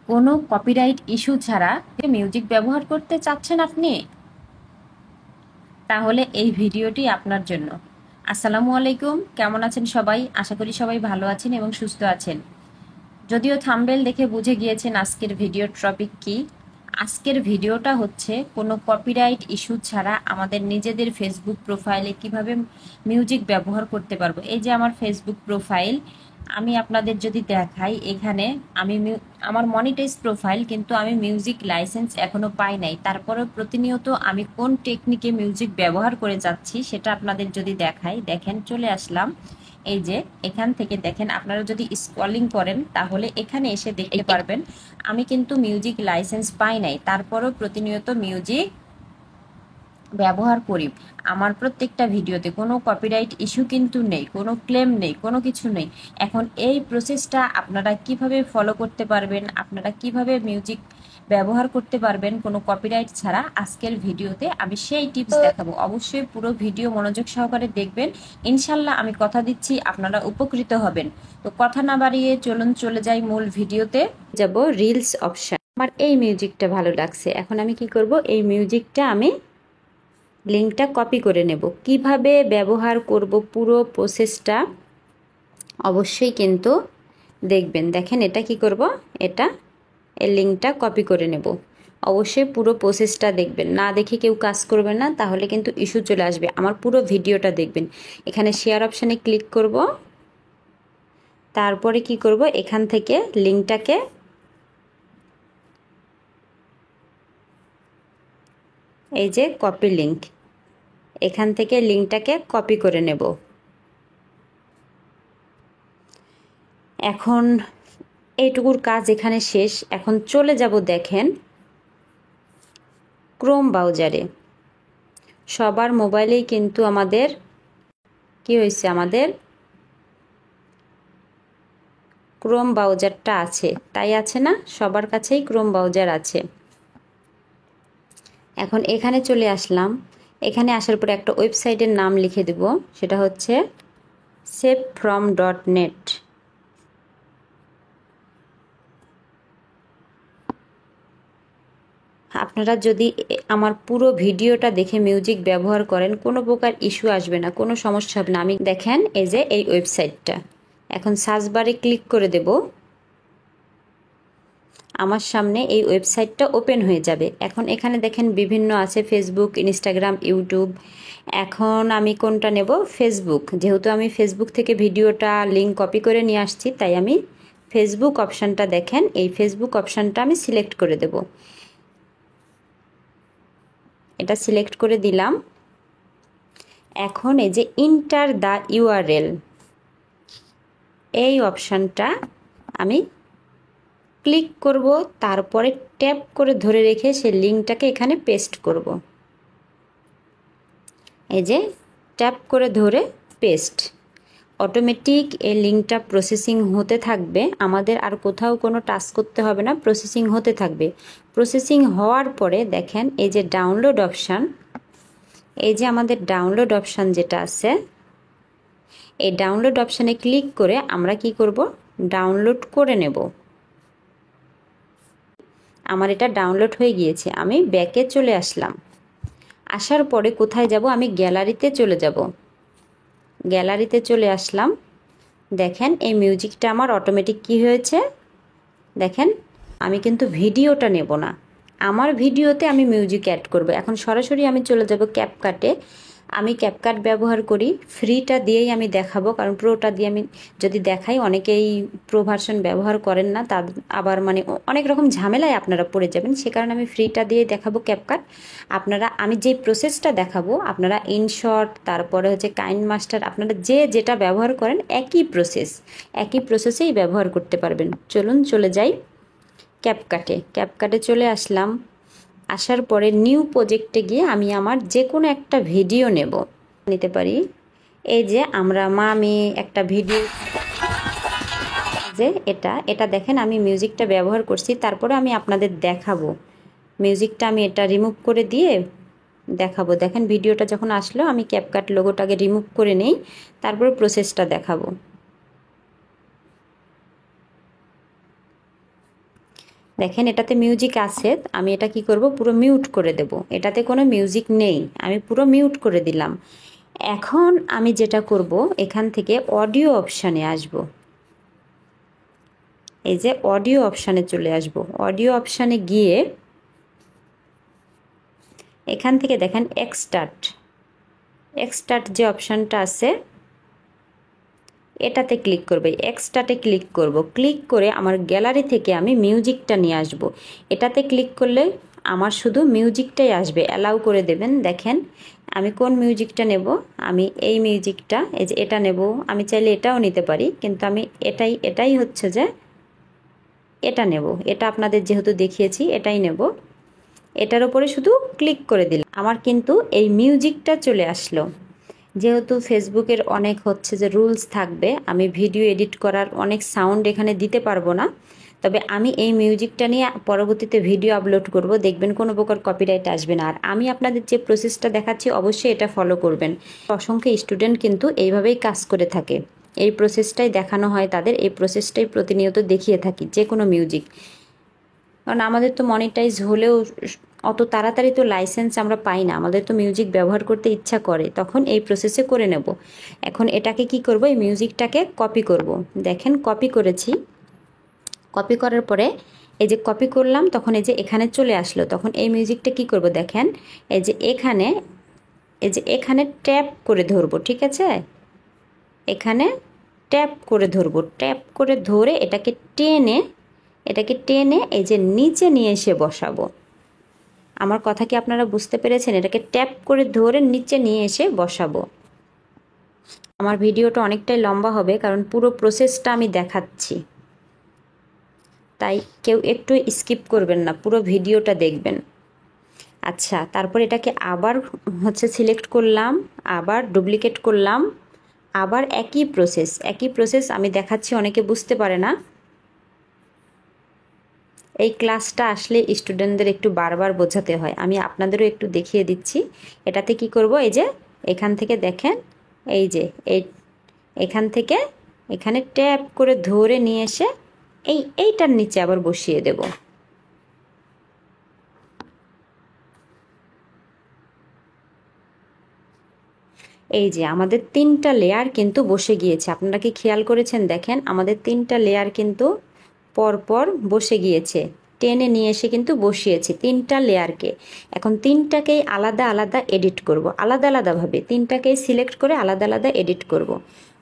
কোনো copyright issue ছাড়া music ব্যবহার করতে চাচ্ছেন আপনি? তাহলে এই ভিডিওটি আপনার জন্য। আসসালামু আলাইকুম, কেমন আছেন সবাই? আশা করি সবাই ভালো আছেন এবং সুস্থ আছেন। যদিও থাম্বনেল দেখে বুঝে গিয়েছেন আজকের ভিডিওর টপিক কি। আজকের ভিডিওটা হচ্ছে কোনো কপিরাইট ইস্যু ছাড়া আমাদের নিজেদের ফেসবুক প্রোফাইলে কিভাবে মিউজিক ব্যবহার করতে পারবো। এই যে আমার ফেসবুক প্রোফাইল, আমি আপনাদের যদি দেখাই, এখানে আমি আমার মনিটাইজ প্রোফাইল, কিন্তু আমি মিউজিক লাইসেন্স এখনো পাই নাই। তারপরে প্রতিনিয়ত আমি কোন টেকনিকে মিউজিক ব্যবহার করে যাচ্ছি সেটা আপনাদের যদি দেখাই, দেখেন চলে আসলাম। এই যে এখান থেকে দেখেন, আপনারা যদি স্ক্রলিং করেন তাহলে এখানে এসে দেখতে পারবেন আমি কিন্তু মিউজিক লাইসেন্স পাই নাই, তারপরেও প্রতিনিয়ত মিউজিক ব্যবহার করি। আমার প্রত্যেকটা ভিডিওতে কোনো কপিরাইট ইস্যু কিন্তু নেই, কোনো ক্লেম নেই, কোনো কিছু নেই। এখন এই প্রসেসটা আপনারা কিভাবে ফলো করতে পারবেন, আপনারা কিভাবে মিউজিক ব্যবহার করতে পারবেন কোনো কপিরাইট ছাড়া, আজকের ভিডিওতে আমি সেই টিপস দেখাবো। অবশ্যই পুরো ভিডিও মনোযোগ সহকারে দেখবেন, ইনশাল্লাহ আমি কথা দিচ্ছি আপনারা উপকৃত হবেন। তো কথা না বাড়িয়ে চলুন চলে যাই মূল ভিডিওতে। যাব রিলস অপশন। আমার এই মিউজিকটা ভালো লাগছে, এখন আমি কি করব, এই মিউজিকটা আমি লিঙ্কটা কপি করে নেব। কিভাবে ব্যবহার করব পুরো প্রসেসটা অবশ্যই কিন্তু দেখবেন। দেখেন এটা কি করব, এটা এই লিঙ্কটা কপি করে নেব। অবশ্যই পুরো প্রসেসটা দেখবেন, না দেখে কেউ কাজ করবেন না, তাহলে কিন্তু ইস্যু চলে আসবে। আমার পুরো ভিডিওটা দেখবেন। এখানে শেয়ার অপশানে ক্লিক করব, তারপরে কি করব, এখান থেকে লিঙ্কটাকে এই যে কপি লিঙ্ক, এখান থেকে লিঙ্কটাকে কপি করে নেব। এখন এইটুকুর কাজ এখানে শেষ। এখন চলে যাব, দেখেন ক্রোম ব্রাউজারে। সবার মোবাইলেই কিন্তু আমাদের কি হয়েছে, আমাদের ক্রোম ব্রাউজারটা আছে, তাই আছে না? সবার কাছেই ক্রোম ব্রাউজার আছে। এখন এখানে চলে আসলাম। এখানে আসার পরে একটা ওয়েবসাইটের নাম লিখে দেব, সেটা হচ্ছে savefrom.net। আপনারা যদি আমার পুরো ভিডিওটা দেখে মিউজিক ব্যবহার করেন, কোনো প্রকার ইস্যু আসবে না, কোনো সমস্যা হবে না। আমি দেখেন এই যে এই ওয়েবসাইটটা, এখন সার্চ বারে ক্লিক করে দেব, আমার সামনে এই ওয়েবসাইটটা ওপেন হয়ে যাবে। এখন এখানে দেখেন বিভিন্ন আছে, ফেসবুক, ইনস্টাগ্রাম, ইউটিউব। এখন আমি কোনটা নেব, ফেসবুক। যেহেতু আমি ফেসবুক থেকে ভিডিওটা লিঙ্ক কপি করে নিয়ে আসছি, তাই আমি ফেসবুক অপশানটা, দেখেন এই ফেসবুক অপশানটা আমি সিলেক্ট করে দেব। এটা সিলেক্ট করে দিলাম। এখন এই যে ইন্টার দ্য ইউআরএল, এই অপশানটা আমি ক্লিক করব, তারপরে ট্যাপ করে ধরে রেখে সেই লিঙ্কটাকে এখানে পেস্ট করব। এই যে ট্যাপ করে ধরে পেস্ট, অটোমেটিক এই লিঙ্কটা প্রসেসিং হতে থাকবে। আমাদের আর কোথাও কোনো টাচ করতে হবে না, প্রসেসিং হতে থাকবে। প্রসেসিং হওয়ার পরে দেখেন এই যে ডাউনলোড অপশান, এই যে আমাদের ডাউনলোড অপশান যেটা আছে, এই ডাউনলোড অপশানে ক্লিক করে আমরা কি করব, ডাউনলোড করে নেব। আমার এটা ডাউনলোড হয়ে গিয়েছে। আমি ব্যাকে চলে আসলাম। আসার পরে কোথায় যাব, আমি গ্যালারিতে চলে যাব। গ্যালারিতে চলে আসলাম। দেখেন এই মিউজিকটা আমার অটোমেটিক কি হয়েছে, দেখেন আমি কিন্তু ভিডিওটা নেব না, আমার ভিডিওতে আমি মিউজিক অ্যাড করব। এখন সরাসরি আমি চলে যাব ক্যাপকাটে। আমি ক্যাপকাট ব্যবহার করি, ফ্রিটা দিয়েই আমি দেখাবো, কারণ প্রোটা দিয়ে আমি যদি দেখাই অনেকেই প্রো ভার্সন ব্যবহার করেন না, তার আবার মানে অনেক রকম ঝামেলায় আপনারা পড়ে যাবেন। সে কারণে আমি ফ্রিটা দিয়ে দেখাবো ক্যাপকাট। আপনারা আমি যে প্রসেসটা দেখাবো, আপনারা ইনশর্ট, তারপরে হচ্ছে কাইন মাস্টার, আপনারা যে যেটা ব্যবহার করেন একই প্রসেসেই ব্যবহার করতে পারবেন। চলুন চলে যাই ক্যাপকাটে। ক্যাপকাটে চলে আসলাম। আসার পরে নিউ প্রজেক্টে গিয়ে আমি আমার যে কোনো একটা ভিডিও নিতে পারি। এই যে আমরা আমি একটা ভিডিও, যে এটা দেখেন আমি মিউজিকটা ব্যবহার করছি, তারপরে আমি আপনাদের দেখাবো মিউজিকটা। আমি এটা রিমুভ করে দিয়ে দেখাবো। দেখেন ভিডিওটা যখন আসলো, আমি ক্যাপকাট লোগোটাকে রিমুভ করে নেই, তারপরে প্রসেসটা দেখাবো। দেখেন এটাতে মিউজিক আছে, আমি এটা কি করব, পুরো মিউট করে দেব। এটাতে কোনো মিউজিক নেই, আমি পুরো মিউট করে দিলাম। এখন আমি যেটা করব, এখান থেকে অডিও অপশানে আসব। এই যে অডিও অপশানে চলে আসব। অডিও অপশানে গিয়ে এখান থেকে দেখেন এক্সট্রাট যে অপশানটা আছে এটাতে ক্লিক করবে। এক্সট্রাটে ক্লিক করব। ক্লিক করে আমার গ্যালারি থেকে আমি মিউজিকটা নিয়ে আসব। এটাতে ক্লিক করলে আমার শুধু মিউজিকটাই আসবে। অ্যালাউ করে দেবেন। দেখেন আমি কোন মিউজিকটা নেব, আমি এই মিউজিকটা, এই যে এটা নেব। আমি চাইলে এটাও নিতে পারি, কিন্তু আমি এটাই হচ্ছে যে এটা নেব। এটা আপনাদের যেহেতু দেখিয়েছি এটাই নেব। এটার উপরে শুধু ক্লিক করে দিলাম, আমার কিন্তু এই মিউজিকটা চলে আসলো। যেহেতু ফেসবুকের অনেক হচ্ছে যে রুলস থাকবে, আমি ভিডিও এডিট করার অনেক সাউন্ড এখানে দিতে পারবো না, তবে আমি এই মিউজিকটা নিয়ে পরবর্তীতে ভিডিও আপলোড করব, দেখবেন কোনো প্রকার কপিরাইট আসবে না। আর আমি আপনাদের যে প্রসেসটা দেখাচ্ছি অবশ্যই এটা ফলো করবেন। অসংখ্য স্টুডেন্ট কিন্তু এইভাবেই কাজ করে থাকে, এই প্রসেসটাই দেখানো হয় তাদের, এই প্রসেসটাই প্রতিনিয়ত দেখিয়ে থাকি যে কোনো মিউজিক। কারণ আমাদের তো মনিটাইজ হলেও অত তাড়াতাড়ি তো লাইসেন্স আমরা পাই না, আমাদের তো মিউজিক ব্যবহার করতে ইচ্ছা করে, তখন এই প্রসেসে করে নেব। এখন এটাকে কি করব, এই মিউজিকটাকে কপি করব। দেখেন কপি করেছি। কপি করার পরে এই যে কপি করলাম, তখন এই যে এখানে চলে আসলো। তখন এই মিউজিকটা কি করব, দেখেন এই যে এখানে ট্যাপ করে ধরবো, ঠিক আছে? এখানে ট্যাপ করে ধরবো। ট্যাপ করে ধরে এটাকে টেনে এই যে নিচে নিয়ে এসে বসাবো। আমার কথা কি আপনারা বুঝতে পেরেছেন? এটাকে ট্যাপ করে ধরে নিচে নিয়ে এসে বসাবো। আমার ভিডিওটা অনেকটাই লম্বা হবে, কারণ পুরো প্রসেসটা আমি দেখাচ্ছি, তাই কেউ একটু স্কিপ করবেন না, পুরো ভিডিওটা দেখবেন। আচ্ছা, তারপর এটাকে আবার হচ্ছে সিলেক্ট করলাম, আবার ডুপ্লিকেট করলাম, আবার একই প্রসেস আমি দেখাচ্ছি, অনেকে বুঝতে পারে না। এই ক্লাসটা আসলে স্টুডেন্টদের একটু বারবার বোঝাতে হয়, আমি আপনাদেরও একটু দেখিয়ে দিচ্ছি। এটাতে কি করব, এই যে এখান থেকে দেখেন, এই যে এখান থেকে এখানে ট্যাপ করে ধরে নিয়ে এসে এইটার নিচে আবার বসিয়ে দেব। এই যে আমাদের 3টা লেয়ার কিন্তু বসে গিয়েছে, আপনারা কি খেয়াল করেছেন? দেখেন আমাদের 3টা লেয়ার কিন্তু পরপর বসে গিয়েছে, টেনে নিয়ে এসে কিন্তু বসিয়েছি 3টা লেয়ারকে। এখন 3টাকেই আলাদা আলাদা এডিট করব, আলাদা আলাদাভাবে 3টাকেই সিলেক্ট করে আলাদা আলাদা এডিট করব।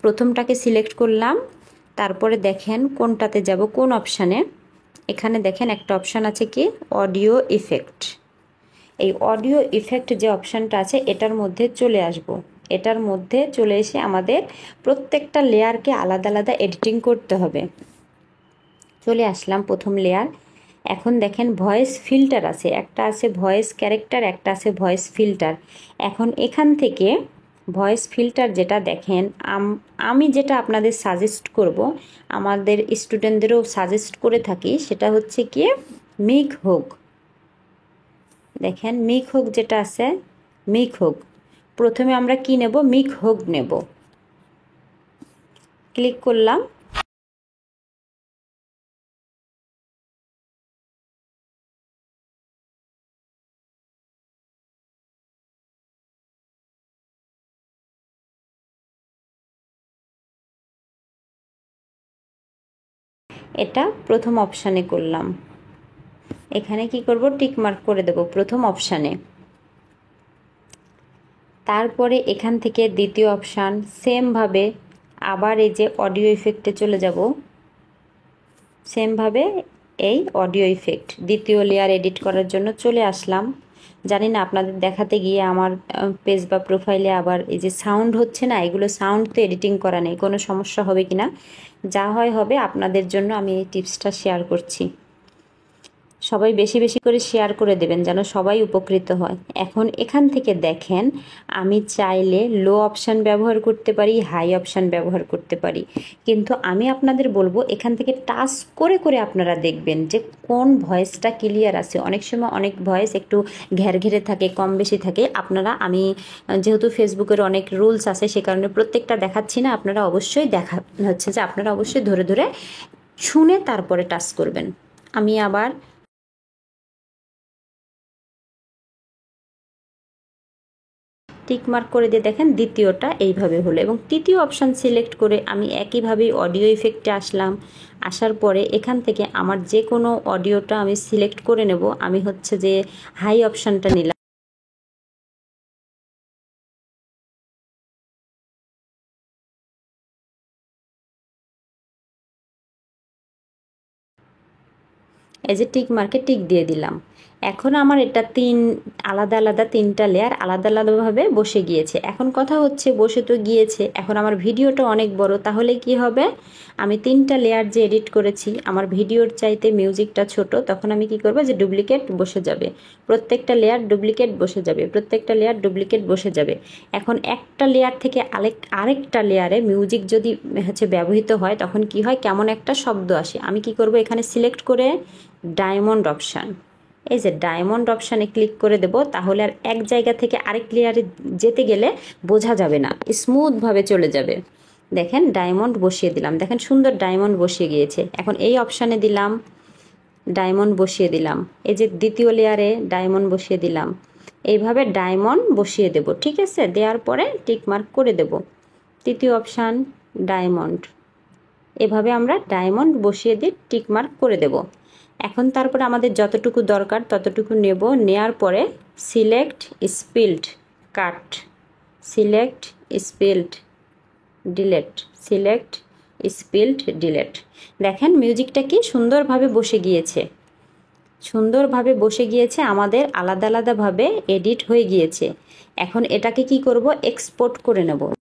প্রথমটাকে সিলেক্ট করলাম, তারপরে দেখেন কোনটাতে যাব, কোন অপশানে। এখানে দেখেন একটা অপশান আছে কি, অডিও ইফেক্ট। এই অডিও ইফেক্ট যে অপশানটা আছে এটার মধ্যে চলে আসব। এটার মধ্যে চলে এসে আমাদের প্রত্যেকটা লেয়ারকে আলাদা আলাদা এডিটিং করতে হবে। চলে আসলাম প্রথম লেয়ার। এখন দেখেন ভয়েস ফিল্টার আছে, একটা আছে ভয়েস ক্যারেক্টার, একটা আছে ভয়েস ফিল্টার। এখন এখান থেকে ভয়েস ফিল্টার যেটা দেখেন, আমি যেটা আপনাদের সাজেস্ট করব, আমাদের স্টুডেন্টদেরও সাজেস্ট করে থাকি, সেটা হচ্ছে কি মিক হোক। দেখেন মিক হোক যেটা আছে, মিক হোক। প্রথমে আমরা কি নেব, মিক হোক নেব। ক্লিক করলাম। এটা প্রথম অপশানে করলাম। এখানে কি করব, টিক মার্ক করে দেব প্রথম অপশানে। তারপরে এখান থেকে দ্বিতীয় অপশান, সেমভাবে আবার এই যে অডিও ইফেক্টে চলে যাব। সেমভাবে এই অডিও ইফেক্ট দ্বিতীয় লেয়ার এডিট করার জন্য চলে আসলাম। জানি না আপনাদের দেখাতে গিয়ে আমার পেজ বা প্রোফাইলে আবার এই যে সাউন্ড হচ্ছে না, এগুলো সাউন্ড তো এডিটিং করা নেই, কোনো সমস্যা হবে কি না, যা হয় হবে। আপনাদের জন্য আমি এই টিপসটা শেয়ার করছি। সবাই বেশি বেশি করে শেয়ার করে দেবেন যেন সবাই উপকৃত হয়। এখন এখান থেকে দেখেন, আমি চাইলে লো অপশান ব্যবহার করতে পারি, হাই অপশান ব্যবহার করতে পারি, কিন্তু আমি আপনাদের বলবো এখান থেকে টাচ করে করে আপনারা দেখবেন যে কোন ভয়েসটা ক্লিয়ার আছে। অনেক সময় অনেক ভয়েস একটু ঘেরঘেরে থাকে, কম বেশি থাকে। আমি যেহেতু ফেসবুকের অনেক রুলস আছে সে কারণে প্রত্যেকটা দেখাচ্ছি না, আপনারা অবশ্যই আপনারা অবশ্যই ধরে ধরে শুনে তারপরে টাচ করবেন। আমি আবার টিক মার্ক করে দিয়ে দেখেন দ্বিতীয়টা এইভাবে হলো, এবং তৃতীয় অপশান সিলেক্ট করে আমি একইভাবেই অডিও ইফেক্টে আসলাম। আসার পরে এখান থেকে আমার যে কোনো অডিওটা আমি সিলেক্ট করে নেব। আমি হচ্ছে যে হাই অপশানটা নিলাম। এই যে টিক মার্কে টিক দিয়ে দিলাম। এখন আমার এটা আলাদা আলাদা তিনটা লেয়ার আলাদা আলাদাভাবে বসে গিয়েছে। এখন কথা হচ্ছে বসে তো গিয়েছে, এখন আমার ভিডিওটা অনেক বড়, তাহলে কি হবে, আমি তিনটা লেয়ার যে এডিট করেছি আমার ভিডিওর চাইতে মিউজিকটা ছোট, তখন আমি কি করব যে ডুপ্লিকেট বসে যাবে, প্রত্যেকটা লেয়ার ডুপ্লিকেট বসে যাবে, প্রত্যেকটা লেয়ার ডুপ্লিকেট বসে যাবে। এখন একটা লেয়ার থেকে আরেকটা লেয়ারে মিউজিক যদি হচ্ছে ব্যবহৃত হয় তখন কি হয়, কেমন একটা শব্দ আসে। আমি কি করব, এখানে সিলেক্ট করে ডায়মন্ড অপশান, এই যে ডায়মন্ড অপশানে ক্লিক করে দেব, তাহলে আর এক জায়গা থেকে আরেক লেয়ারে যেতে গেলে বোঝা যাবে না, স্মুথভাবে চলে যাবে। দেখেন ডায়মন্ড বসিয়ে দিলাম, দেখেন সুন্দর ডায়মন্ড বসিয়ে গিয়েছে। এখন এই অপশানে দিলাম, ডায়মন্ড বসিয়ে দিলাম, এই যে দ্বিতীয় লেয়ারে ডায়মন্ড বসিয়ে দিলাম, এইভাবে ডায়মন্ড বসিয়ে দেব। ঠিক আছে, দেওয়ার পরে টিক মার্ক করে দেব। তৃতীয় অপশান ডায়মন্ড, এভাবে আমরা ডায়মন্ড বসিয়ে দিয়ে টিক মার্ক করে দেব। এখন তারপরে আমাদের যতটুকু দরকার ততটুকু নেব, নেয়ার পরে select split cut, select split delete, select split delete. দেখেন মিউজিকটা কি সুন্দরভাবে বসে গিয়েছে, সুন্দরভাবে বসে গিয়েছে, আমাদের আলাদা আলাদাভাবে এডিট হয়ে গিয়েছে। এখন এটাকে কি করব, এক্সপোর্ট করে নেব।